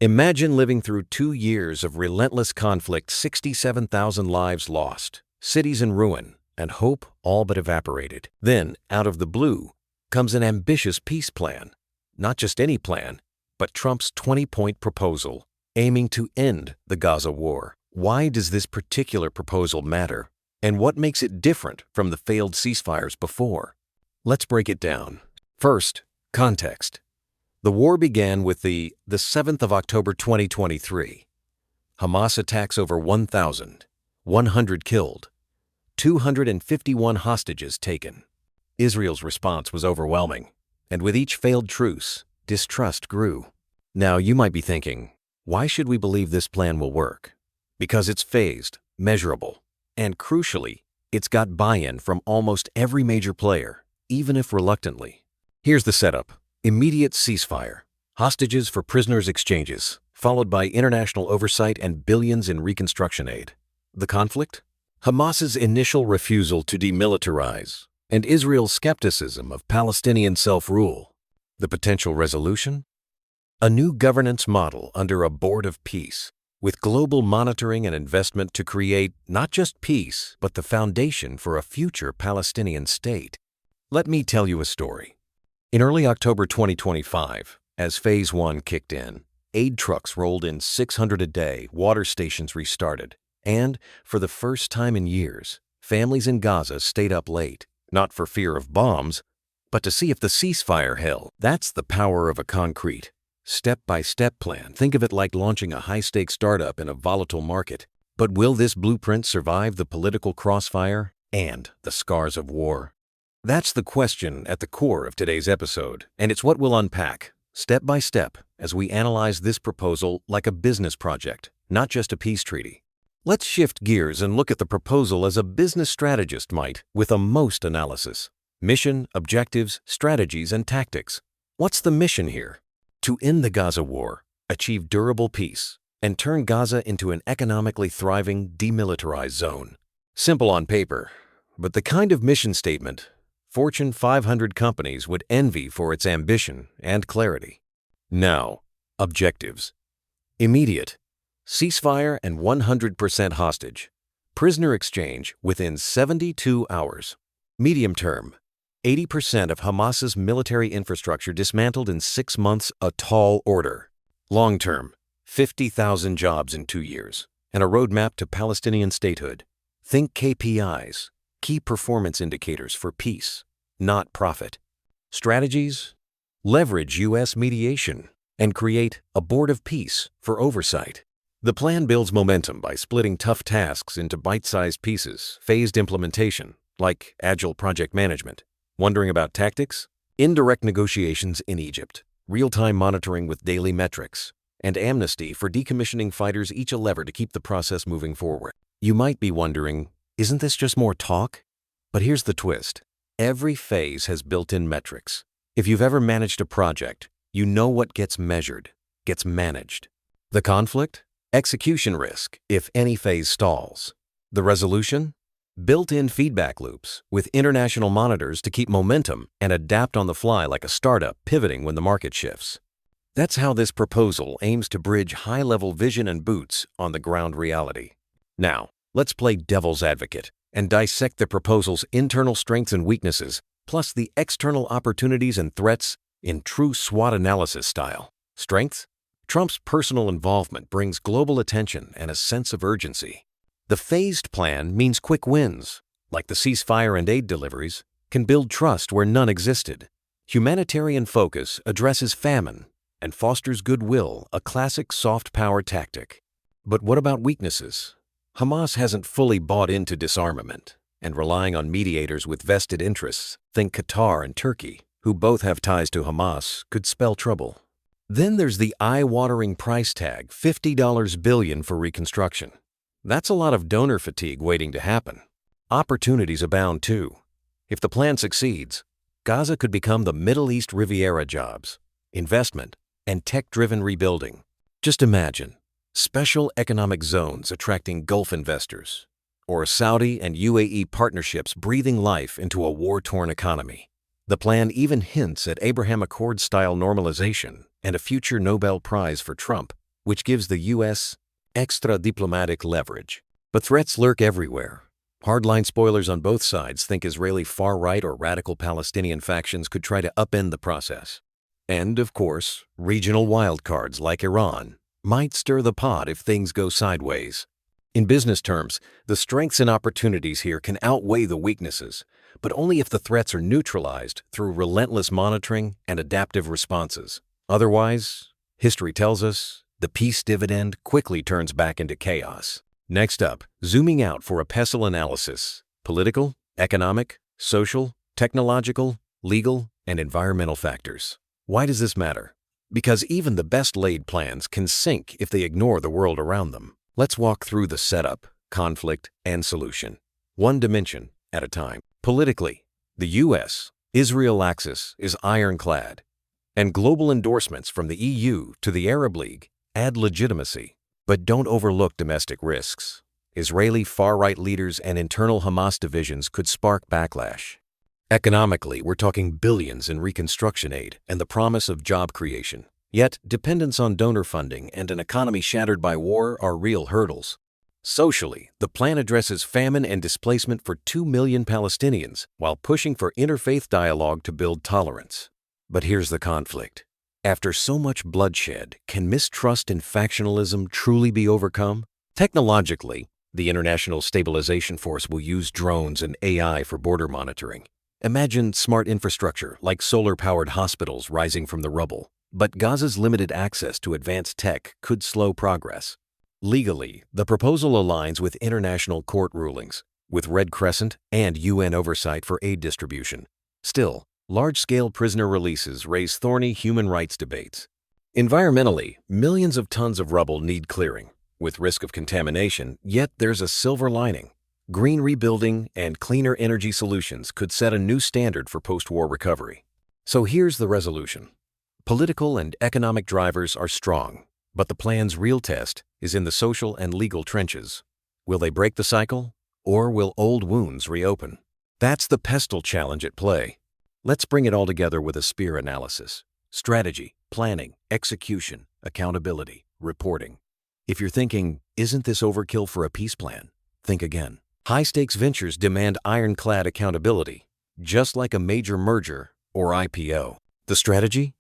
Imagine living through 2 years of relentless conflict, 67,000 lives lost, cities in ruin, and hope all but evaporated. Then, out of the blue, comes an ambitious peace plan. Not just any plan, but Trump's 20-point proposal, aiming to end the Gaza war. Why does this particular proposal matter? And what makes it different from the failed ceasefires before? Let's break it down. First, context. The war began with the 7th of October 2023. Hamas attacks over 1,100 killed, 251 hostages taken. Israel's response was overwhelming, and with each failed truce, distrust grew. Now you might be thinking, why should we believe this plan will work? Because it's phased, measurable, and crucially, it's got buy-in from almost every major player, even if reluctantly. Here's the setup. Immediate ceasefire, hostages for prisoners exchanges, followed by international oversight and billions in reconstruction aid. The conflict? Hamas's initial refusal to demilitarize and Israel's skepticism of Palestinian self-rule. The potential resolution? A new governance model under a board of peace, with global monitoring and investment to create not just peace, but the foundation for a future Palestinian state. Let me tell you a story. In early October 2025, as Phase 1 kicked in, aid trucks rolled in 600 a day, water stations restarted, and, for the first time in years, families in Gaza stayed up late, not for fear of bombs, but to see if the ceasefire held. That's the power of a concrete, step-by-step plan. Think of it like launching a high-stakes startup in a volatile market. But will this blueprint survive the political crossfire and the scars of war? That's the question at the core of today's episode, and it's what we'll unpack, step by step, as we analyze this proposal like a business project, not just a peace treaty. Let's shift gears and look at the proposal as a business strategist might, with a most analysis. Mission, objectives, strategies, and tactics. What's the mission here? To end the Gaza war, achieve durable peace, and turn Gaza into an economically thriving, demilitarized zone. Simple on paper, but the kind of mission statement Fortune 500 companies would envy for its ambition and clarity. Now, objectives. Immediate. Ceasefire and 100% hostage. Prisoner exchange within 72 hours. Medium term. 80% of Hamas's military infrastructure dismantled in 6 months, a tall order. Long term. 50,000 jobs in 2 years, and a roadmap to Palestinian statehood. Think KPIs. Key performance indicators for peace, not profit. Strategies? Leverage U.S. mediation and create a board of peace for oversight. The plan builds momentum by splitting tough tasks into bite-sized pieces, phased implementation, like agile project management. Wondering about tactics? Indirect negotiations in Egypt, real-time monitoring with daily metrics, and amnesty for decommissioning fighters, each a lever to keep the process moving forward. You might be wondering, isn't this just more talk? But here's the twist. Every phase has built-in metrics. If you've ever managed a project, you know what gets measured, gets managed. The conflict? Execution risk if any phase stalls. The resolution? Built-in feedback loops with international monitors to keep momentum and adapt on the fly like a startup pivoting when the market shifts. That's how this proposal aims to bridge high-level vision and boots on the ground reality. Now, let's play devil's advocate and dissect the proposal's internal strengths and weaknesses, plus the external opportunities and threats in true SWOT analysis style. Strengths? Trump's personal involvement brings global attention and a sense of urgency. The phased plan means quick wins, like the ceasefire and aid deliveries, can build trust where none existed. Humanitarian focus addresses famine and fosters goodwill, a classic soft power tactic. But what about weaknesses? Hamas hasn't fully bought into disarmament, and relying on mediators with vested interests, think Qatar and Turkey, who both have ties to Hamas, could spell trouble. Then there's the eye-watering price tag, $50 billion for reconstruction. That's a lot of donor fatigue waiting to happen. Opportunities abound too. If the plan succeeds, Gaza could become the Middle East Riviera. Jobs, investment, and tech-driven rebuilding. Just imagine. Special economic zones attracting Gulf investors, or Saudi and UAE partnerships breathing life into a war-torn economy. The plan even hints at Abraham Accord-style normalization and a future Nobel Prize for Trump. which gives the U.S. extra diplomatic leverage. But threats lurk everywhere. Hardline spoilers on both sides think Israeli far-right or radical Palestinian factions could try to upend the process. And, of course, regional wildcards like Iran might stir the pot if things go sideways. In business terms, the strengths and opportunities here can outweigh the weaknesses, but only if the threats are neutralized through relentless monitoring and adaptive responses. Otherwise, history tells us, the peace dividend quickly turns back into chaos. Next up, zooming out for a pestle analysis: political, economic, social, technological, legal, and environmental factors. Why does this matter? Because even the best-laid plans can sink if they ignore the world around them. Let's walk through the setup, conflict, and solution, one dimension at a time. Politically, the U.S.-Israel axis is ironclad, and global endorsements from the EU to the Arab League add legitimacy. But don't overlook domestic risks. Israeli far-right leaders and internal Hamas divisions could spark backlash. Economically, we're talking billions in reconstruction aid and the promise of job creation. Yet, dependence on donor funding and an economy shattered by war are real hurdles. Socially, the plan addresses famine and displacement for 2 million Palestinians while pushing for interfaith dialogue to build tolerance. But here's the conflict. After so much bloodshed, can mistrust and factionalism truly be overcome? Technologically, the International Stabilization Force will use drones and AI for border monitoring. Imagine smart infrastructure like solar-powered hospitals rising from the rubble. But Gaza's limited access to advanced tech could slow progress. Legally, the proposal aligns with international court rulings, with Red Crescent and UN oversight for aid distribution. Still, large-scale prisoner releases raise thorny human rights debates. Environmentally, millions of tons of rubble need clearing, with risk of contamination, yet there's a silver lining. Green rebuilding and cleaner energy solutions could set a new standard for post-war recovery. So here's the resolution. Political and economic drivers are strong, but the plan's real test is in the social and legal trenches. Will they break the cycle, or will old wounds reopen? That's the pestle challenge at play. Let's bring it all together with a spear analysis: strategy, planning, execution, accountability, reporting. If you're thinking, isn't this overkill for a peace plan? Think again. High-stakes ventures demand ironclad accountability, just like a major merger or IPO. The strategy?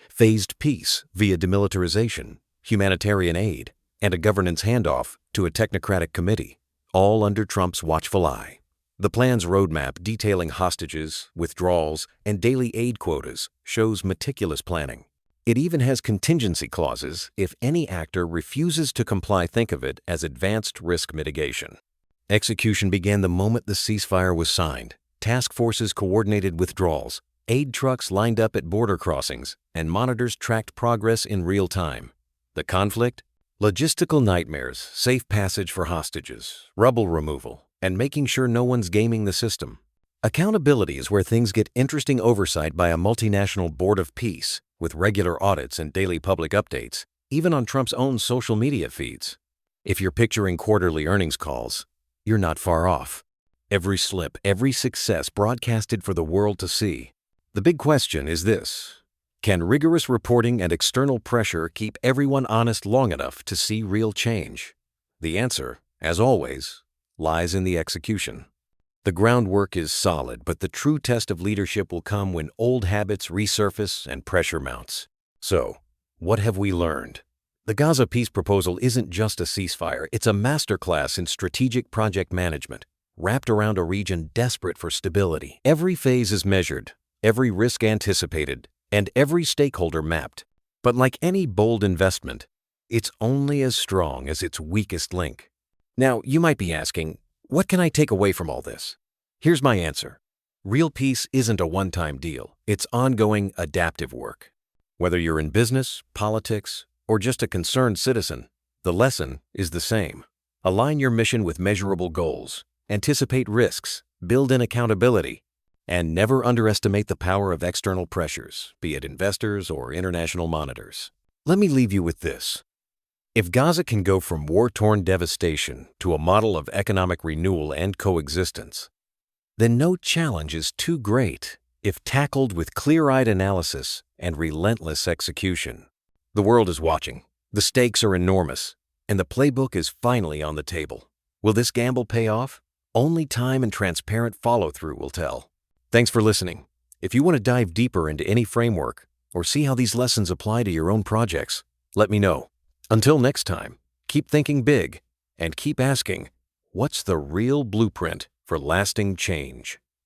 Phased peace via demilitarization, humanitarian aid, and a governance handoff to a technocratic committee, all under Trump's watchful eye. The plan's roadmap detailing hostages, withdrawals, and daily aid quotas shows meticulous planning. It even has contingency clauses if any actor refuses to comply. Think of it as advanced risk mitigation. Execution began the moment the ceasefire was signed. Task forces coordinated withdrawals, aid trucks lined up at border crossings, and monitors tracked progress in real time. The conflict? Logistical nightmares, safe passage for hostages, rubble removal, and making sure no one's gaming the system. Accountability is where things get interesting. Oversight by a multinational board of peace, with regular audits and daily public updates, even on Trump's own social media feeds. If you're picturing quarterly earnings calls, you're not far off. Every slip, every success broadcasted for the world to see. The big question is this: can rigorous reporting and external pressure keep everyone honest long enough to see real change? The answer, as always, lies in the execution. The groundwork is solid, but the true test of leadership will come when old habits resurface and pressure mounts. So, what have we learned? The Gaza Peace Proposal isn't just a ceasefire, it's a masterclass in strategic project management, wrapped around a region desperate for stability. Every phase is measured, every risk anticipated, and every stakeholder mapped. But like any bold investment, it's only as strong as its weakest link. Now, you might be asking, what can I take away from all this? Here's my answer. Real peace isn't a one-time deal. It's ongoing, adaptive work. Whether you're in business, politics, or just a concerned citizen, the lesson is the same. Align your mission with measurable goals, anticipate risks, build in accountability, and never underestimate the power of external pressures, be it investors or international monitors. Let me leave you with this. If Gaza can go from war-torn devastation to a model of economic renewal and coexistence, then no challenge is too great if tackled with clear-eyed analysis and relentless execution. The world is watching, The stakes are enormous, and the playbook is finally on the table. Will this gamble pay off? Only time and transparent follow-through will tell. Thanks for listening. If you want to dive deeper into any framework or see how these lessons apply to your own projects, let me know. Until next time, keep thinking big and keep asking, what's the real blueprint for lasting change?